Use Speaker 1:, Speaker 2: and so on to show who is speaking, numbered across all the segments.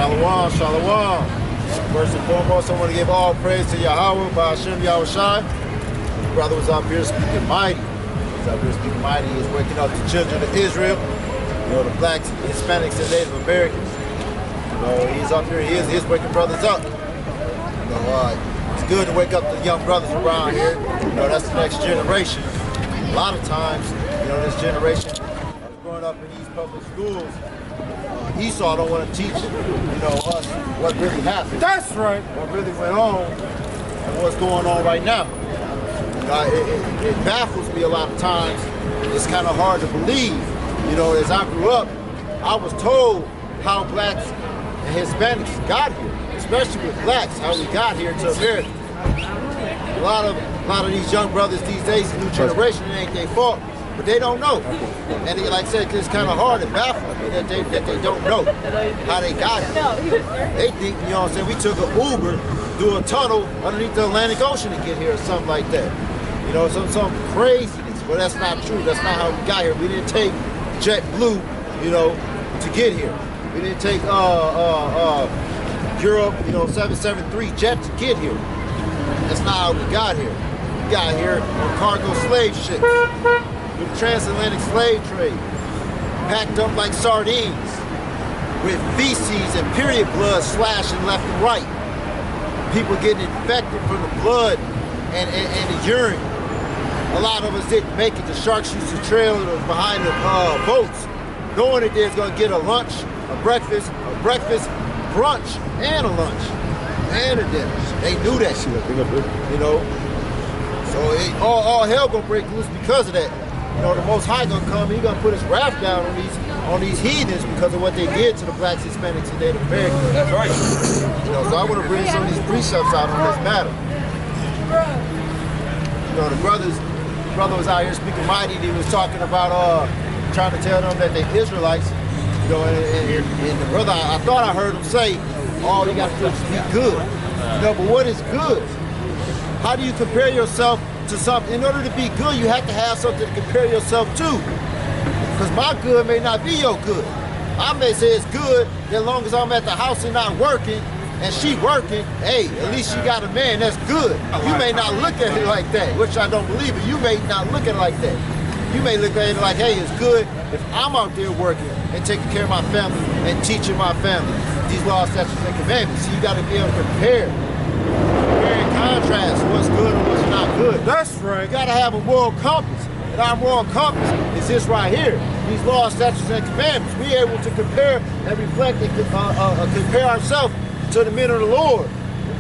Speaker 1: Shalom, shalom. First and foremost, I want to give all praise to Yahweh, by Hashem Yahushai. The brother was up here speaking mighty. He's up here speaking mighty. He's waking up the children of Israel, you know, the blacks, Hispanics, and Native Americans. You know, he's up here. He's waking brothers up. You know, it's good to wake up the young brothers around here. You know, that's the next generation. A lot of times, you know, this generation growing up in these public schools, Esau don't want to teach, you know, us what really happened.
Speaker 2: That's right.
Speaker 1: What really went on and what's going on right now. It baffles me a lot of times. It's kind of hard to believe. You know, as I grew up, I was told how blacks and Hispanics got here, especially with blacks, how we got here to America. A lot of these young brothers these days, the new generation, it ain't their fault. But they don't know. And like I said, it's kind of hard and baffles me that they don't know how they got here. They think, you know what I'm saying, we took an Uber through a tunnel underneath the Atlantic Ocean to get here or something like that. You know, some craziness. But that's not true. That's not how we got here. We didn't take JetBlue, you know, to get here. We didn't take Europe, you know, 773 jet to get here. That's not how we got here. We got here on cargo slave ships. The transatlantic slave trade, packed up like sardines, with feces and period blood slashing left and right. People getting infected from the blood and the urine. A lot of us didn't make it. The sharks used to trail us behind the boats, knowing that they was gonna get a lunch, a breakfast, brunch, and a lunch, and a dinner. They knew that shit, you know. So all hell gonna break loose because of that. You know, the Most High gonna come, he gonna put his wrath down on these heathens because of what they did to the blacks, Hispanics, and Native Americans.
Speaker 2: That's right.
Speaker 1: You know, so I want to bring some of these precepts out on this matter. You know, the brother was out here speaking mighty, and he was talking about trying to tell them that they're Israelites. You know, and the brother, I thought I heard him say, all you gotta do is be good. You know, but what is good? How do you compare yourself to something? In order to be good, you have to have something to compare yourself to. Because my good may not be your good. I may say it's good as long as I'm at the house and not working, and she working. Hey, at least she got a man. That's good. You may not look at it like that, which I don't believe, but you may not look at it like that. You may look at it like, hey, it's good if I'm out there working and taking care of my family and teaching my family these laws, statutes, and commandments. So you got to be able to compare and contrast what's good and what's not good.
Speaker 2: That's right.
Speaker 1: You gotta have a moral compass. And our moral compass is this right here. These laws, statutes, and commandments. We're able to compare and reflect and compare ourselves to the men of the Lord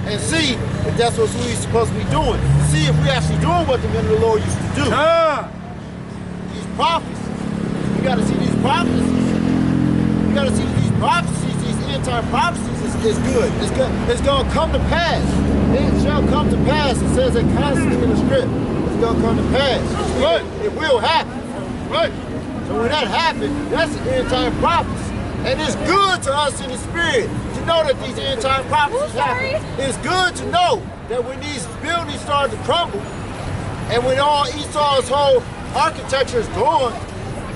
Speaker 1: and see if that's what we're supposed to be doing. See if we're actually doing what the men of the Lord used to do. These prophecies. You gotta see these prophecies. You gotta see these prophecies, these end-time prophecies is good. It's good. It's gonna come to pass. It shall come to pass. It says it constantly in the script. It's gonna come to pass. Right. It will happen. Right. So when that happens, that's an end-time prophecy. And it's good to us in the spirit to know that these end-time prophecies happen. It's good to know that when these buildings start to crumble, and when all Esau's whole architecture is gone,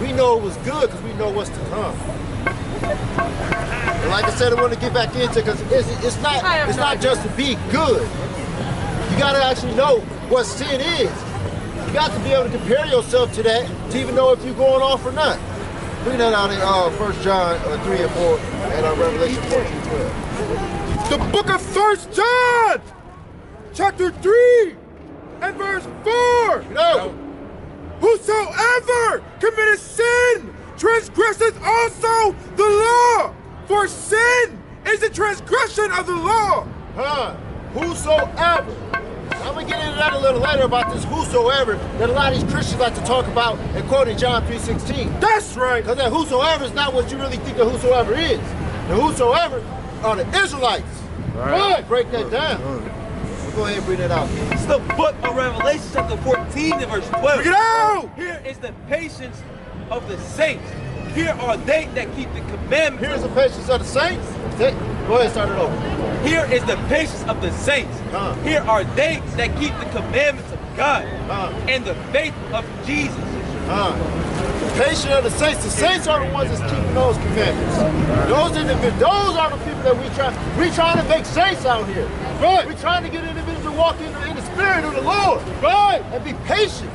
Speaker 1: we know it was good because we know what's to come. And like I said, I want to get back into because it's not just to be good. You got to actually know what sin is. You got to be able to compare yourself to that to even know if you're going off or not. Bring that out in 1 John 3 and 4 and Revelation 14:12.
Speaker 2: The book of 1 John, chapter 3 and verse 4.
Speaker 1: No.
Speaker 2: Whosoever committeth sin transgresseth also the law. For sin is the transgression of the law.
Speaker 1: Whosoever. I'm going to get into that a little later about this whosoever that a lot of these Christians like to talk about and quote in John 3:16.
Speaker 2: That's right.
Speaker 1: Because that whosoever is not what you really think that whosoever is. The whosoever are the Israelites. Right. Break that down. We'll go ahead and bring that out.
Speaker 3: It's the book of Revelation chapter 14 and verse 12.
Speaker 2: Bring it out.
Speaker 3: Here is the patience of the saints. Here are they that keep the commandments.
Speaker 1: Here's the patience of the saints. Go ahead, start it over.
Speaker 3: Here is the patience of the saints. Here are they that keep the commandments of God and the faith of Jesus.
Speaker 1: The patience of the saints. The saints are the ones that's keeping those commandments. Those individuals, those are the people that we trying to make saints out here.
Speaker 2: Right.
Speaker 1: We're trying to get individuals to walk in the spirit of the Lord.
Speaker 2: Right.
Speaker 1: And be patient.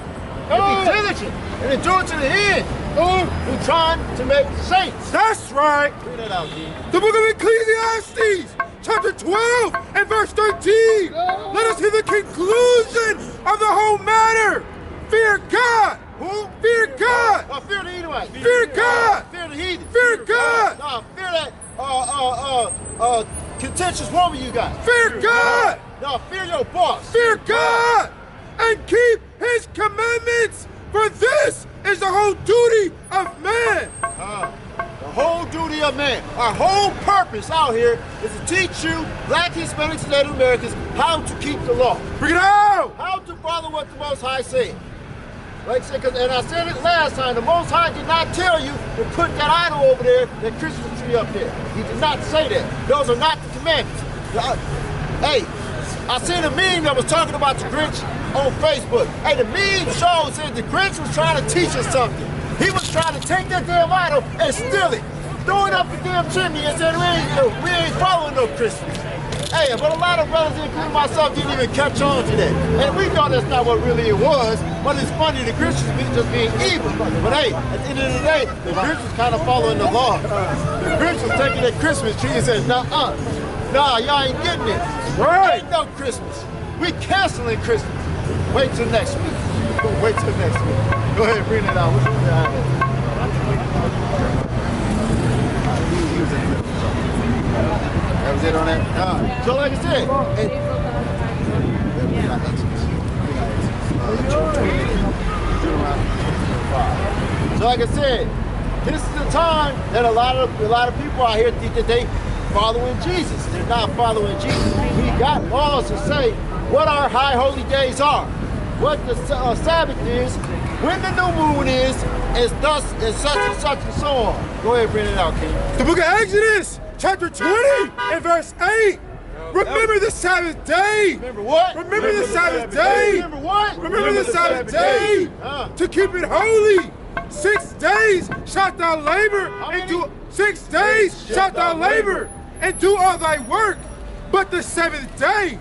Speaker 1: And be diligent. And endure to the end. We're trying to make saints.
Speaker 2: That's right.
Speaker 1: Bring that out, King.
Speaker 2: The book of Ecclesiastes, chapter 12 and verse 13. Let us hear the conclusion of the whole matter. Fear God.
Speaker 1: Who?
Speaker 2: Fear God.
Speaker 1: Oh, fear the Edomite.
Speaker 2: Fear God.
Speaker 1: Fear the heathen.
Speaker 2: Fear God.
Speaker 1: No, fear that contentious woman you got.
Speaker 2: Fear God.
Speaker 1: No, fear your boss.
Speaker 2: Fear God. And keep his commandments. For this is the whole duty of man.
Speaker 1: The whole duty of man. Our whole purpose out here is to teach you, Black, Hispanics, and Native Americans, how to keep the law.
Speaker 2: Bring it out.
Speaker 1: How to follow what the Most High said. Like I said, and I said it last time, the Most High did not tell you to put that idol over there, that Christmas tree up there. He did not say that. Those are not the commandments. Hey, I seen a meme that was talking about the Grinch on Facebook. Hey, the meme shows that the Grinch was trying to teach us something. He was trying to take that damn idol and steal it, throw it up the damn chimney and said, we ain't following no Christmas. Hey, but a lot of brothers, including myself, didn't even catch on to that. And we know that's not what really it was, but it's funny, the Christians just being evil. But hey, at the end of the day, the Grinch was kind of following the law. The Grinch was taking that Christmas tree and said, nah, y'all ain't getting it.
Speaker 2: Right.
Speaker 1: Ain't no Christmas. We canceling Christmas. Wait till next week. Wait till next week. Go ahead, bring it out. Which one did I have? That was it on that? So like I said, so like I said, this is the time that a lot of people out here think that they following Jesus. They're not following Jesus. We got laws to say what our high holy days are, what the Sabbath is, when the new moon is, and thus and such and so on. Go ahead, bring it out, King.
Speaker 2: The book of Exodus, chapter 20 and verse 8. Remember the Sabbath day.
Speaker 1: Remember what?
Speaker 2: Remember the Sabbath day.
Speaker 1: Remember what?
Speaker 2: Remember the Sabbath day. To keep it holy. 6 days shalt thou labor, and do 6 days shalt thou labor, and do all thy work. But the seventh day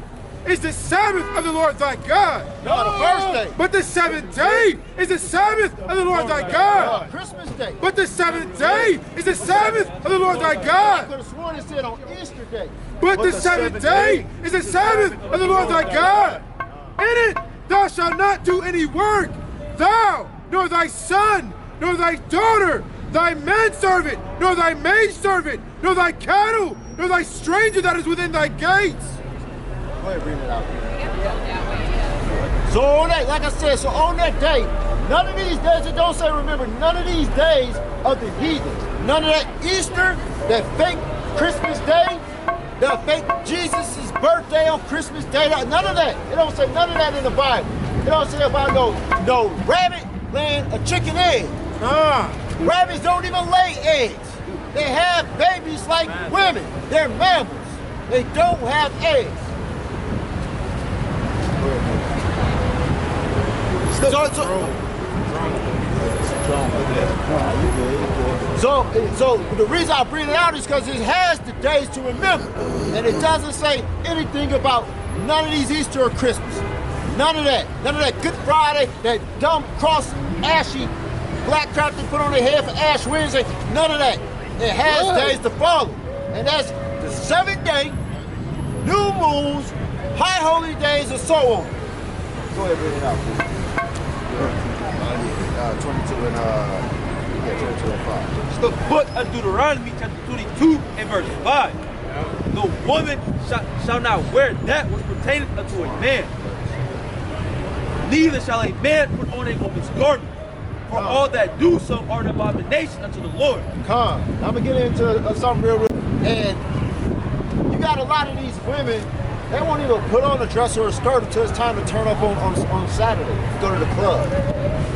Speaker 2: is the Sabbath of the Lord thy God.
Speaker 1: No, the first day.
Speaker 2: But the seventh day is the Sabbath of the Lord thy God.
Speaker 1: Christmas day.
Speaker 2: But the seventh day is the Sabbath of the Lord thy
Speaker 1: I
Speaker 2: God.
Speaker 1: could have sworn it said on Easter day.
Speaker 2: But the seventh day is the Sabbath of the Lord thy God. In it thou shalt not do any work, thou, nor thy son, nor thy daughter, thy manservant, nor thy maidservant, nor thy cattle, nor thy stranger that is within thy gates.
Speaker 1: Go ahead, bring it out. So on that, like I said, so on that day, none of these days, it don't say remember, none of these days of the heathen, none of that Easter, that fake Christmas day, the fake Jesus' birthday on Christmas day, none of that. It don't say none of that in the Bible. It don't say about no rabbit laying a chicken egg. Rabbits don't even lay eggs. They have babies like women. They're mammals. They don't have eggs. So the reason I bring it out is because it has the days to remember. And it doesn't say anything about none of these Easter or Christmas. None of that. None of that Good Friday, that dumb cross ashy black crap they put on their head for Ash Wednesday. None of that. It has days to follow. And that's the 7th day, new moons, high holy days, and so on. Go ahead, bring it out, please. 22 and 22 and 5.
Speaker 3: It's the book of Deuteronomy, chapter 22 and verse 5. The woman shall not wear that which pertaineth unto a man. Neither shall a man put on a woman's garment. For all that do so are an abomination unto the Lord.
Speaker 1: I'm gonna get into something real. And you got a lot of these women, they won't even put on a dress or a skirt until it's time to turn up on Saturday to go to the club.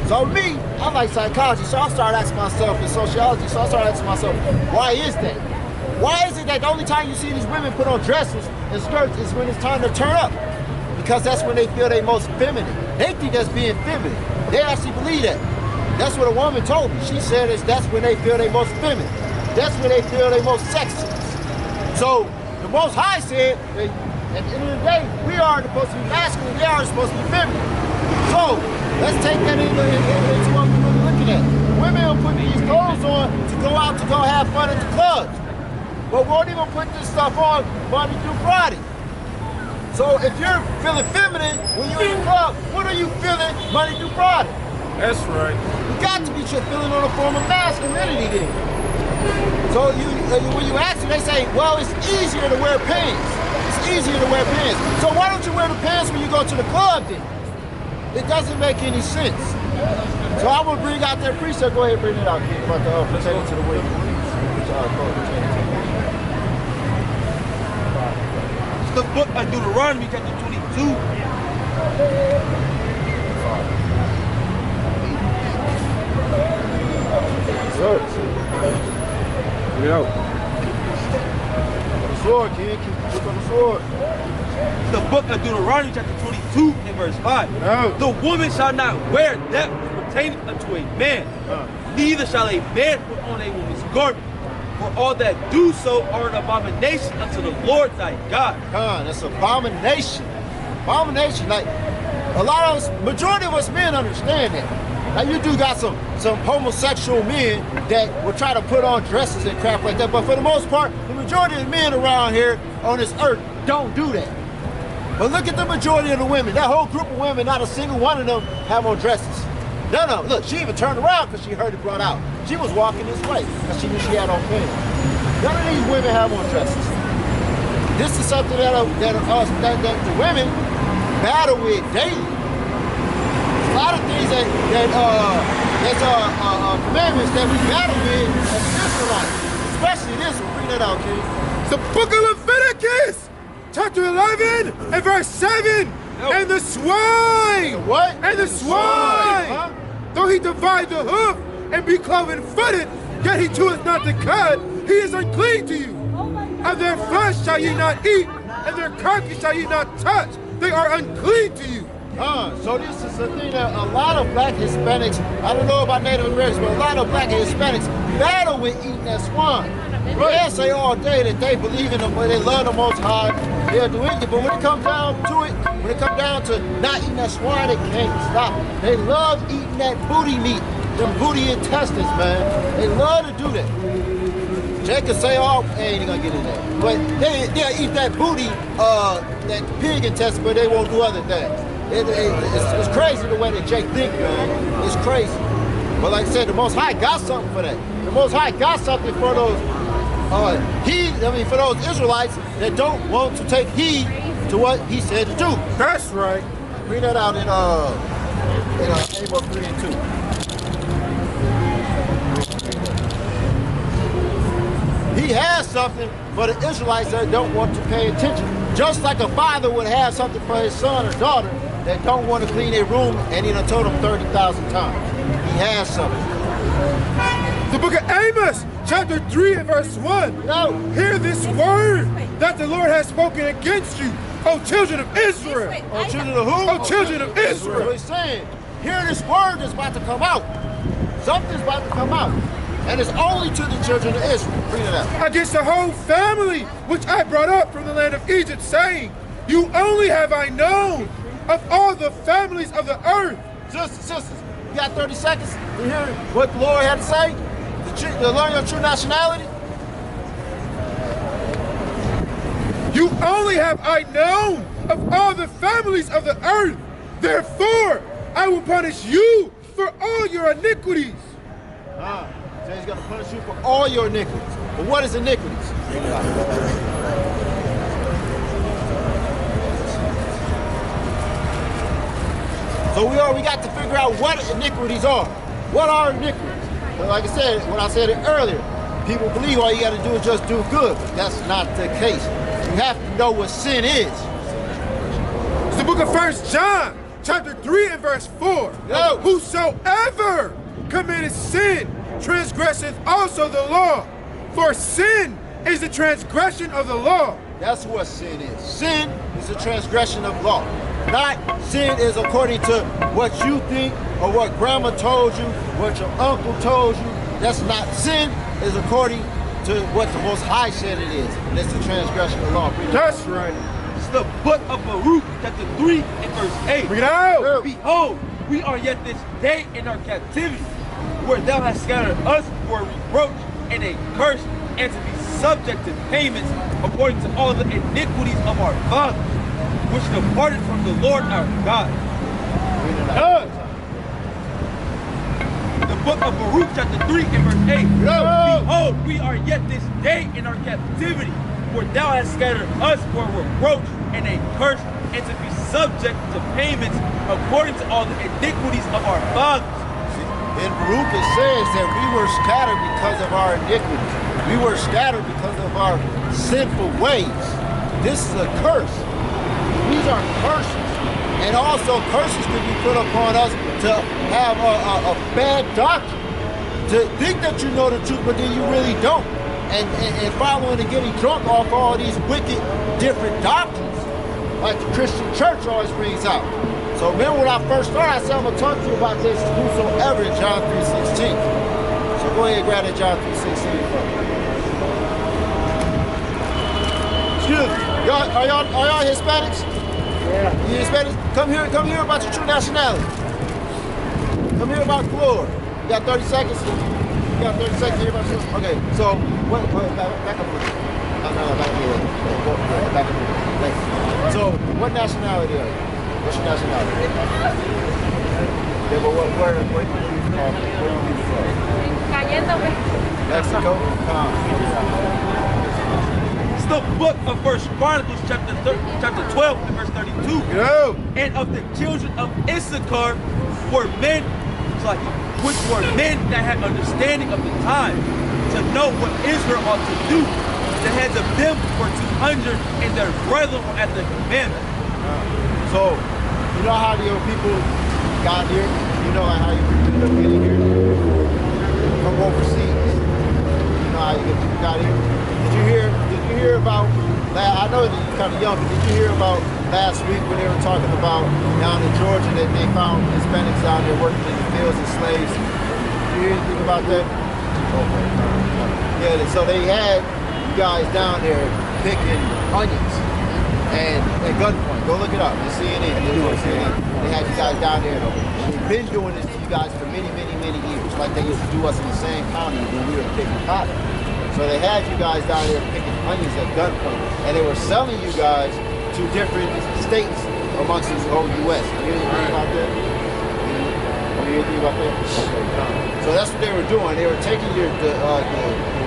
Speaker 1: So me, I like psychology, so I started asking myself, in sociology, so I started asking myself, why is that? Why is it that the only time you see these women put on dresses and skirts is when it's time to turn up? Because that's when they feel they most feminine. They think that's being feminine. They actually believe that. That's what a woman told me. She said that's when they feel they most feminine. That's when they feel they most sexy. So the Most High said that at the end of the day, we are supposed to be masculine, they are supposed to be feminine. So let's take that into what we're really looking at. Women are putting these clothes on to go out to go have fun at the clubs. But won't even put this stuff on Monday through Friday. So if you're feeling feminine when you're in the club, what are you feeling Monday through Friday?
Speaker 2: That's right.
Speaker 1: You got to be feeling on a form of masculinity then. So when you ask them, they say, well, it's easier to wear pants. It's easier to wear pants. So why don't you wear the pants when you go to the club then? It doesn't make any sense. So I will bring out that precept. Go ahead and bring it out, kid, about the pertaining to the women.
Speaker 3: The book of Deuteronomy, chapter 22.
Speaker 2: Yo.
Speaker 1: The sword, kid. Keep the book on the sword.
Speaker 3: The book of Deuteronomy, chapter 22, and verse 5.
Speaker 2: No.
Speaker 3: The woman shall not wear that which pertaineth unto a man, neither shall a man put on a woman's garment. For all that do so are an abomination unto the Lord thy God.
Speaker 1: That's abomination. Abomination. Like a lot of us, majority of us men understand that. Now you do got some homosexual men that will try to put on dresses and crap like that, but for the most part, the majority of the men around here on this earth don't do that. But look at the majority of the women. That whole group of women, not a single one of them have on dresses. None of them. Look, she even turned around because she heard it brought out. She was walking this way because she knew she had on pants. None of these women have on dresses. This is something that the women battle with daily. A lot of things that's commandments that we battle with as Israelites, especially this one. Bring that out, kid.
Speaker 2: The book of Leviticus, chapter 11 and verse 7. And the swine.
Speaker 1: What?
Speaker 2: And the swine.
Speaker 1: Huh?
Speaker 2: Though he divide the hoof and be cloven-footed, yet he cheweth not the cud, he is unclean to you. Of their flesh shall ye not eat, and their carcass shall ye not touch. They are unclean to you.
Speaker 1: So this is the thing that a lot of black Hispanics, I don't know about Native Americans, but a lot of black Hispanics battle with eating that swine. They'll say all day that they believe in them, but they love the Most High, they'll do anything. But when it comes down to it, when it comes down to not eating that swine, they can't stop. They love eating that booty meat, them booty intestines, man. They love to do that. Jay can say, oh, they ain't gonna get in there. But they'll eat that booty, that pig intestine, but they won't do other things. It's crazy the way that Jake think, man. It's crazy. But like I said, the Most High got something for that. The Most High got something for those for those Israelites that don't want to take heed to what he said to do.
Speaker 2: That's right.
Speaker 1: Bring that out in Amos 3 and 2. He has something for the Israelites that don't want to pay attention. Just like a father would have something for his son or daughter that don't want to clean their room, and he done told them 30,000 times. He has something.
Speaker 2: The book of Amos, chapter 3 and verse 1.
Speaker 1: No.
Speaker 2: Hear this word that the Lord has spoken against you, O children of Israel.
Speaker 1: Oh, children of who?
Speaker 2: O children of
Speaker 1: What
Speaker 2: Israel.
Speaker 1: he's saying. Hear this word that's about to come out. Something's about to come out. And it's only to the children of Israel. Bring it out.
Speaker 2: Against the whole family, which I brought up from the land of Egypt, saying, you only have I known of all the families of the earth.
Speaker 1: Sisters, you got 30 seconds to hear what the Lord had to say? To learn your true nationality?
Speaker 2: You only have I known of all the families of the earth. Therefore, I will punish you for all your iniquities.
Speaker 1: So he's going to punish you for all your iniquities. But what is iniquities? Bring it out. So we got to figure out what iniquities are. What are iniquities? Well, like I said, when I said it earlier, people believe all you got to do is just do good, but that's not the case. You have to know what sin is.
Speaker 2: It's the book of 1 John, chapter 3 and verse 4.
Speaker 1: Yo.
Speaker 2: Whosoever committeth sin transgresseth also the law, for sin is the transgression of the law.
Speaker 1: That's what sin is. Sin is a transgression of law. Not sin is according to what you think or what grandma told you, what your uncle told you. That's not sin. Is according to what the Most High said it is. And that's the transgression of the law.
Speaker 2: That's right.
Speaker 3: It's the book of Baruch, chapter 3 and verse 8.
Speaker 2: Bring it out.
Speaker 3: Behold, we are yet this day in our captivity, where thou hast scattered us for a reproach and a curse, and to be subject to payments according to all the iniquities of our fathers, which departed from the Lord our God. The book of Baruch, chapter 3 and verse 8. Behold, we are yet this day in our captivity, where thou hast scattered us for a reproach and a curse, and to be subject to payments according to all the iniquities of our fathers.
Speaker 1: In Baruch it says that we were scattered because of our iniquities. We were scattered because of our sinful ways. This is a curse. These are curses. And also curses can be put upon us to have a bad doctrine. To think that you know the truth, but then you really don't. And following and getting drunk off all these wicked different doctrines, like the Christian church always brings out. So remember when I first started, I said I'm going to talk to you about this whosoever in John 3:16. So go ahead and grab that John 3:16 from me. Excuse me. Are y'all Hispanics? Yeah. You Hispanics? Come here about your true nationality. Come here about glory. You got 30 seconds? You got 30 seconds to hear about this? Okay, so back up a little. Back up a little. So what nationality are you? What's your nationality? Yeah, but where you from? Mexico?
Speaker 3: It's the book of First Chronicles, chapter 12 and verse 32. And of the children of Issachar were men, which were men that had understanding of the time, to know what Israel ought to do. The heads of them were 200, and their brethren were at the commandment.
Speaker 1: So, you know how your people got here? You know how your people ended up getting here? From overseas. You know how your people got here? Did you hear about, I know that you're kind of young, but did you hear about last week when they were talking about down in Georgia that they found Hispanics down there working in the fields as slaves? Did you hear anything about that? Okay. Yeah, so they had you guys down there picking onions and at gunpoint. Go look it up. It's CNN. They had you guys down there. They've been doing this to you guys for many, many, many years, like they used to do us in the same county when we were picking cotton. So they had you guys down there picking onions at gunpoint, and they were selling you guys to different states amongst the whole U.S. You hear anything about that? You hear anything about that? So that's what they were doing. They were taking the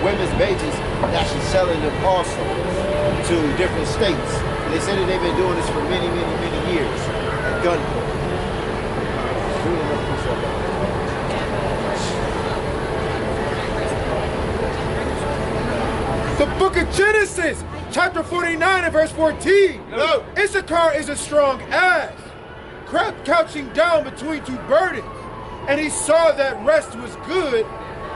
Speaker 1: women's babies and actually selling them also to different states. And they said that they've been doing this for many, many, many years at gunpoint.
Speaker 2: The book of Genesis, chapter 49 and verse 14. Issachar is a strong ass, couching down between two burdens. And he saw that rest was good,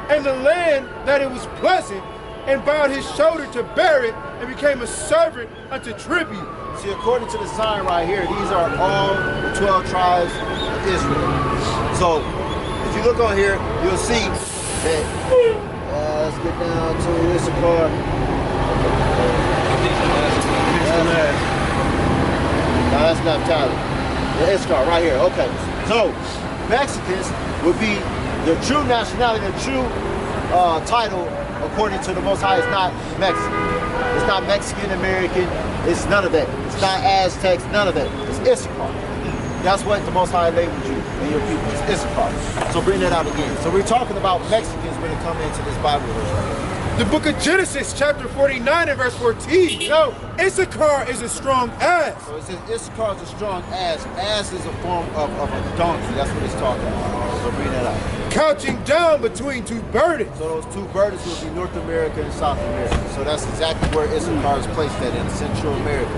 Speaker 2: and the land that it was pleasant, and bowed his shoulder to bear it, and became a servant unto tribute.
Speaker 1: See, according to the sign right here, these are all the 12 tribes of Israel. So, if you look on here, you'll see that, let's get down to Issachar. No, that's not Tyler. The Issachar right here, okay. So, Mexicans would be the true nationality, the true title, according to the Most High. It's not Mexican. It's not Mexican American. It's none of that. It's not Aztecs. None of that. It's Issachar. That's what the Most High labeled you and your people. It's Issachar. So bring that out again. So we're talking about Mexicans when it comes into this Bible verse right here.
Speaker 2: The book of Genesis, chapter 49 and verse 14. Issachar is a strong ass.
Speaker 1: So it says Issachar is a strong ass. Ass is a form of a donkey. That's what it's talking about. So bring that out.
Speaker 2: Couching down between two burdens.
Speaker 1: So those two burdens will be North America and South America. So that's exactly where Issachar is placed at, in Central America.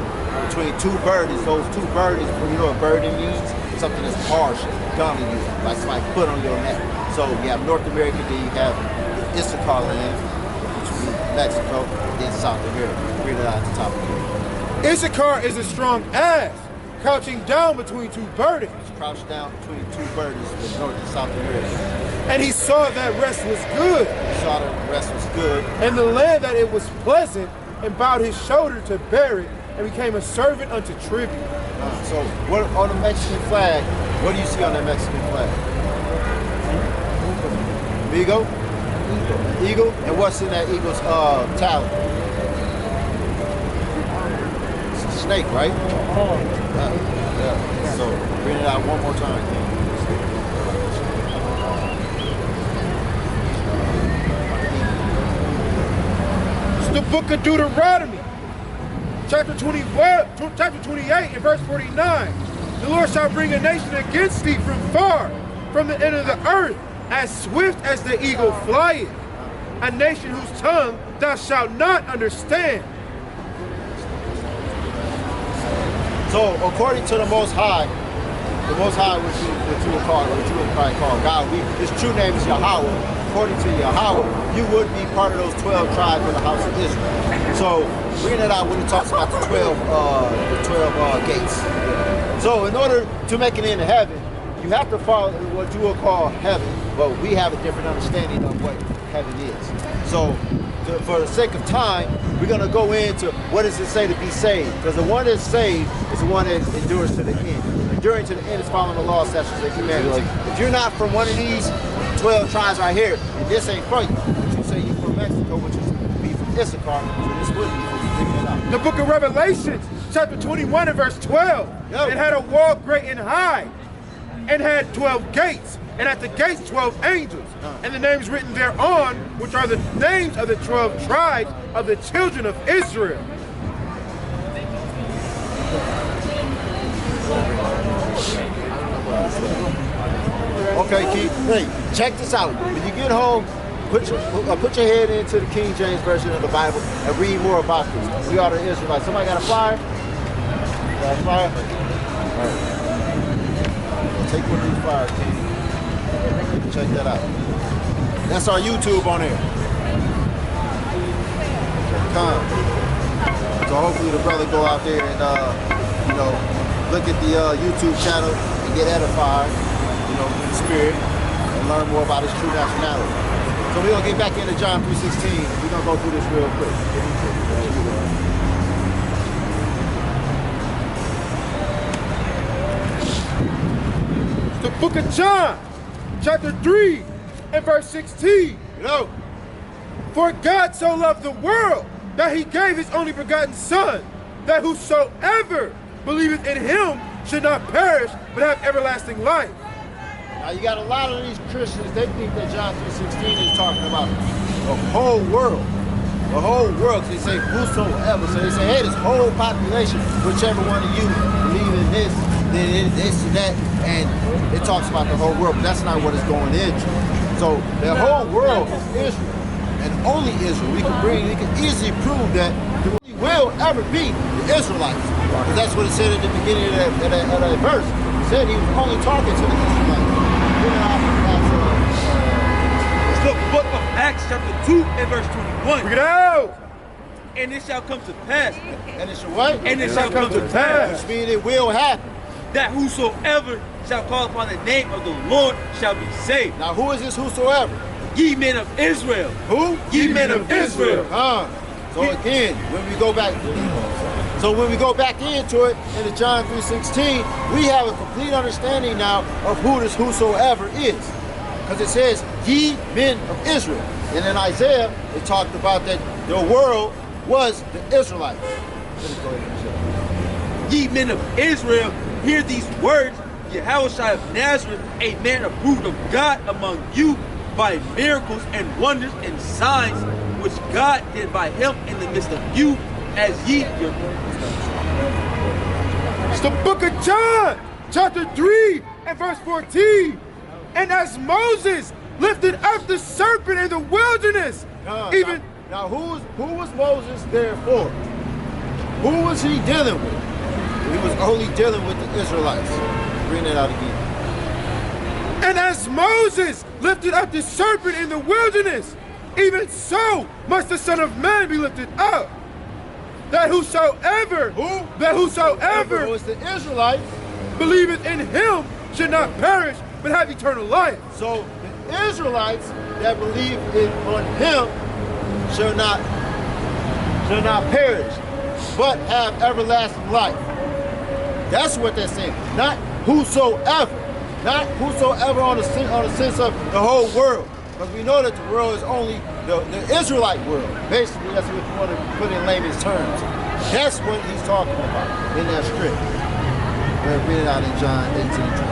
Speaker 1: Between two burdens, those two burdens, you know what burden means? Something that's harsh, gonna you, like somebody put on your neck. So you have North America, then you have Issachar land, Mexico, then South America. Read it out at the top of here.
Speaker 2: Issachar is a strong ass, crouching down between two burdens.
Speaker 1: Crouched down between two burdens, the north and south of the earth.
Speaker 2: And he saw that rest was good.
Speaker 1: He saw that rest was good.
Speaker 2: And the land that it was pleasant, and bowed his shoulder to bear it, and became a servant unto tribute.
Speaker 1: So what on the Mexican flag, what do you see on that Mexican flag? Eagle? Eagle? And what's in that eagle's talon? It's a snake, right? Yeah. So read it out one more time.
Speaker 2: It's the book of Deuteronomy, chapter 28 and verse 49. The Lord shall bring a nation against thee from far, from the end of the earth, as swift as the eagle flieth. A nation whose tongue thou shalt not understand.
Speaker 1: So according to the Most High, what you would probably call God, his true name is Yahweh. According to Yahweh, you would be part of those 12 tribes of the house of Israel. So reading it out when he talks about the 12 gates. So in order to make it into heaven, you have to follow what you will call heaven, but we have a different understanding of what heaven is. So for the sake of time, we're going to go into what does it say to be saved, because the one that's saved is the one that endures to the end. Enduring to the end is following the law, statutes, and commandments. If you're not from one of these 12 tribes right here, and this ain't from you, but you say you're from Mexico, which is be from Issachar, so this would be from you.
Speaker 2: The book of Revelations, chapter 21 and verse 12. It had a wall great and high, and had 12 gates, and at the gates 12 angels, and the names written thereon, which are the names of the 12 tribes of the children of Israel.
Speaker 1: Okay, Keith, hey, check this out. When you get home, put your head into the King James Version of the Bible and read more about this. We are the Israelites. Somebody got a flyer? Got a flyer? All right. Take one of these flyers, King. Check that out. That's our YouTube on there. Come. So hopefully the brother go out there and look at the YouTube channel and get edified, in the spirit, and learn more about his true nationality. So we're gonna get back into John 3:16. We're gonna go through this real quick.
Speaker 2: The book of John, chapter 3 and verse 16. For God so loved the world that he gave his only begotten Son, that whosoever believeth in him should not perish, but have everlasting life.
Speaker 1: Now you got a lot of these Christians, they think that John 3:16 is talking about the whole world. The whole world. They say whosoever. So they say, hey, this whole population, whichever one of you believe in this, then this and that, and it talks about the whole world, but that's not what it's going into. So the whole world is Israel, and only Israel. We can easily prove that there will ever be the Israelites, because that's what it said at the beginning of that verse. It said he was only talking to the Israelites.
Speaker 3: It's the book of Acts chapter 2 and verse 21.
Speaker 2: Bring it out!
Speaker 3: And it shall come to pass.
Speaker 1: And it shall what?
Speaker 3: And it shall come to pass.
Speaker 1: Which means it will happen.
Speaker 3: That whosoever shall call upon the name of the Lord shall be saved.
Speaker 1: Now who is this whosoever?
Speaker 3: Ye men of Israel.
Speaker 1: Who?
Speaker 3: Ye men of Israel.
Speaker 1: So again, when we go back into it, into John 3:16, we have a complete understanding now of who this whosoever is. Because it says, ye men of Israel. And in Isaiah, it talked about that the world was the Israelites.
Speaker 3: Ye men of Israel, hear these words, Yahushua of Nazareth, a man approved of God among you by miracles and wonders and signs, which God did by him in the midst of you, as ye your.
Speaker 2: It's the book of John, chapter 3 and verse 14. And as Moses lifted up the serpent in the wilderness,
Speaker 1: Now who was Moses there for? Who was he dealing with? He was only dealing with the Israelites. Bring that out again.
Speaker 2: And as Moses lifted up the serpent in the wilderness, even so must the Son of Man be lifted up. that whosoever,
Speaker 1: it's the Israelites.
Speaker 2: believeth in him should not perish, but have eternal life.
Speaker 1: So the Israelites that believe on him shall not perish, but have everlasting life. That's what they're saying. Not whosoever. Not whosoever on the sense of the whole world. Because we know that the world is only the Israelite world. Basically, that's what you want to put in layman's terms. That's what he's talking about in that script. We'll read it out in John 18:20.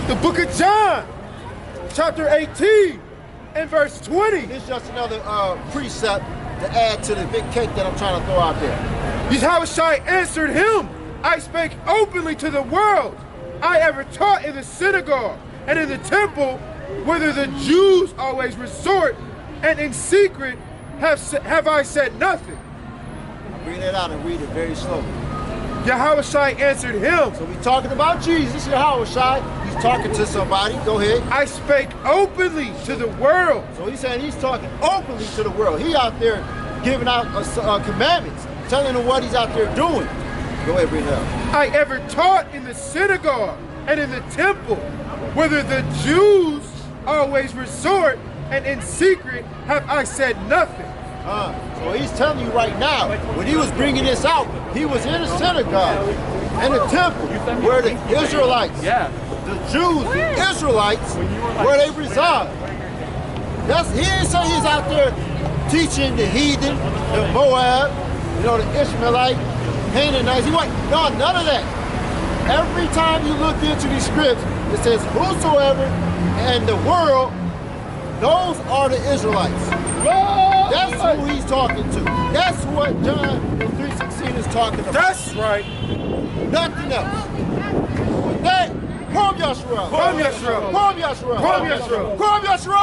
Speaker 2: The book of John, chapter 18, and verse 20.
Speaker 1: It's just another precept to add to the big cake that I'm trying to throw out there.
Speaker 2: Issachar answered him, I spake openly to the world. I ever taught in the synagogue and in the temple, whither the Jews always resort, and in secret have I said nothing.
Speaker 1: Bring that out and read it very slowly.
Speaker 2: Yahushua answered him.
Speaker 1: So we're talking about Jesus, Yahushua. He's talking to somebody. Go ahead.
Speaker 2: I spake openly to the world.
Speaker 1: So he's saying he's talking openly to the world. He out there giving out commandments, telling them what he's out there doing. Go ahead, bring it up.
Speaker 2: I ever taught in the synagogue and in the temple, whither the Jews always resort, and in secret have I said nothing.
Speaker 1: So he's telling you right now, when he was bringing this out, he was in a synagogue and a temple where the Israelites, the Jews, the Israelites, where they reside. He didn't say he's out there teaching the heathen, the Moab, the Ishmaelite, Canaanites. No, none of that. Every time you look into these scripts, it says whosoever and the world, those are the Israelites. That's who he's talking to. That's what John 3:16 is talking about.
Speaker 2: That's right.
Speaker 1: Nothing else. With that, Kwam Yashua.
Speaker 2: Kwam Yashua.
Speaker 1: Kwam Yashua.
Speaker 2: Kwam Yashua.
Speaker 1: Kwam Yashua.